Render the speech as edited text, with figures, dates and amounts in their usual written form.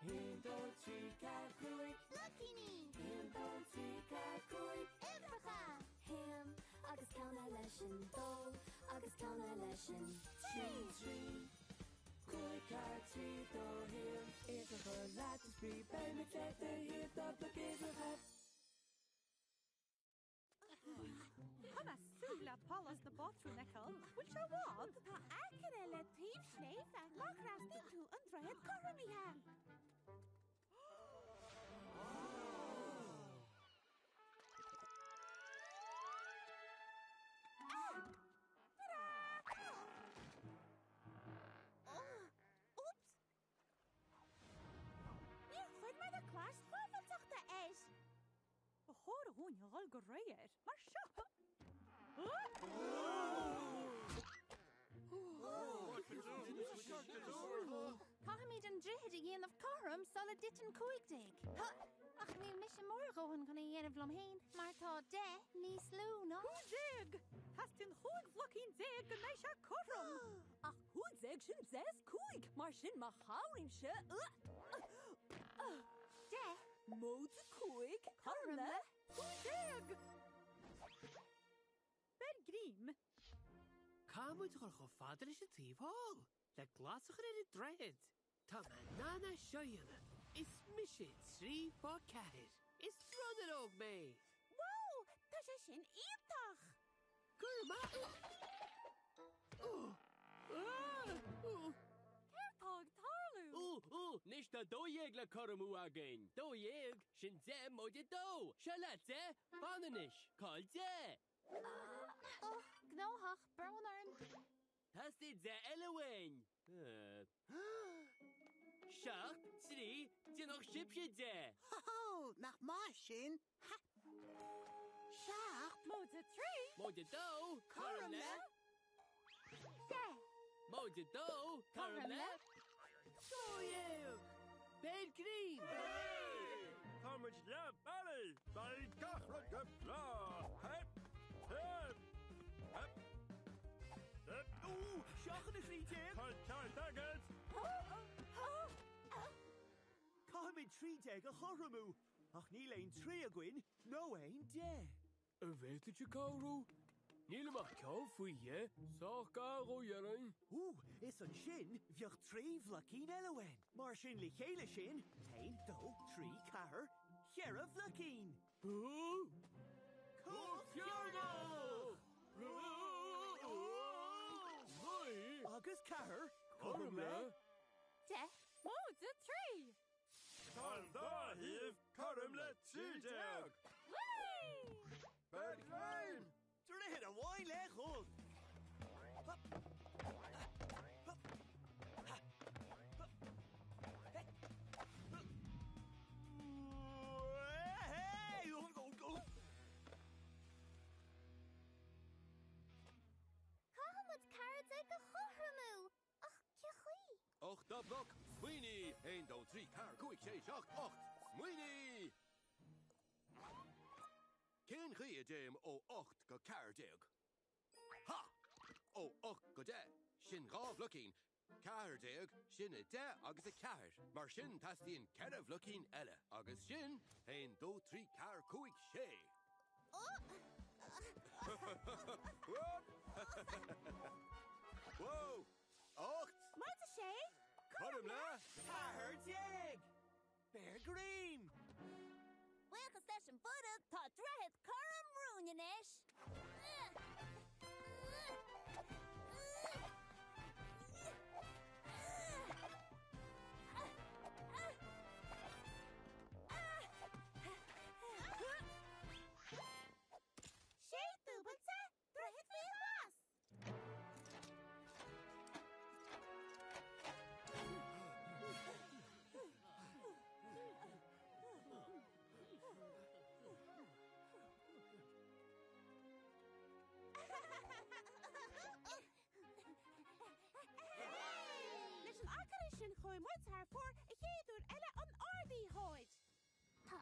1, 2, 3, 4 cúig. Lucky ní. 1, 2, 3, 4 cúig. Ifracha. Ham agus ceanna leis an dó agus ceanna leis an Trí. Cúig, 4, 3, 2, him. Ifracha leat is brí. Bei me check the hip up like ifracha. Hanna súla palas na batrú na cail. Bhfuil se bhád? Tá aice le tíobh snéifhe nach rastí tú an droiad choramíthe. Oeps! Níor chuid mar a clás chomhailteachta éis. Ba chóir a húin ghil go réir. Mar seo. Cahamid an drihid a dhéanamh carm sola ditan cúigdig. Ach ní mis sem mór gohan chuna dhéanamh lom héin, mar tá de níos lú nó. Húdéag! Has tin chúig flocín déag go mééis se chom. Ach húdéag sin 6 cúig, mar sin má cháirim se. De? Mód cúig, carla. Húdéag! Ber grím. Cámuid go fadar is a tíomháil, le glasachar ar a dreid. Tá me nána seoianna, is misid 3 fá ceir. Is runnar óg mé. Wow, tá sé sin ítach. Gurma! Ceirtág tarlú. Nis tá dóhéag le choramú again. Dóhéag, sin de móide dó. Se le de, bananis, cáil de. Gnóthach, brownnarn. Tás tí de eilehain. 7, 3, dinach sibse de. Ho, nach mar sin. Seach, Móide trí. Móide dó, Coram le. De. Móide dó, Coram le. Dóhéag! Ber grím! Támuid le bailí, bailí gachra go blá. Hep, hep, hep, hep. Seachan na chrítéag! Tá dagad. Cáimid 30 a choramú, ach ní léon 3 a gcuin, nó éon 10. A bhéte te cáú? Níl amach ceá faoie, sách gáú dhearain. Is an sin bheoh 3 bhlacín eilehain. Mar sin le chéile sin, 1, 2, 3, 4, chearah bhlacín. Cócearna! Agus ceathar, Coram le. De. Móide trí. Tá dáhíomh coram le tídeag. Whee! Berglein! Drihid a bháin le chun. Cahamid cards ag go choramú. Ach, cechuí. 8 bloc, Sweeney. 1, 2, 3, 4, cúig, 6, 8, 8. Sweeney! Cén chi a déim ó 8 go 40. Ha! Ó 8 go 10. Sin gá bhlocín. 40 sin a 10 agus a 4. Mar sin tastíon 4 bhlocín eile. Agus sin, 1, 2, 3, 4, cúig, 6. Whoa! 8! Máte sé? Coram le! Ceathar déag! Bear grím! Bhuichas leis an fudad tá droiad carm rúneis. Sé dúbata, droiad fí las. Leis an acair sin chuimmuid thar fuór a chéadúr eile an ardaí háid. Tá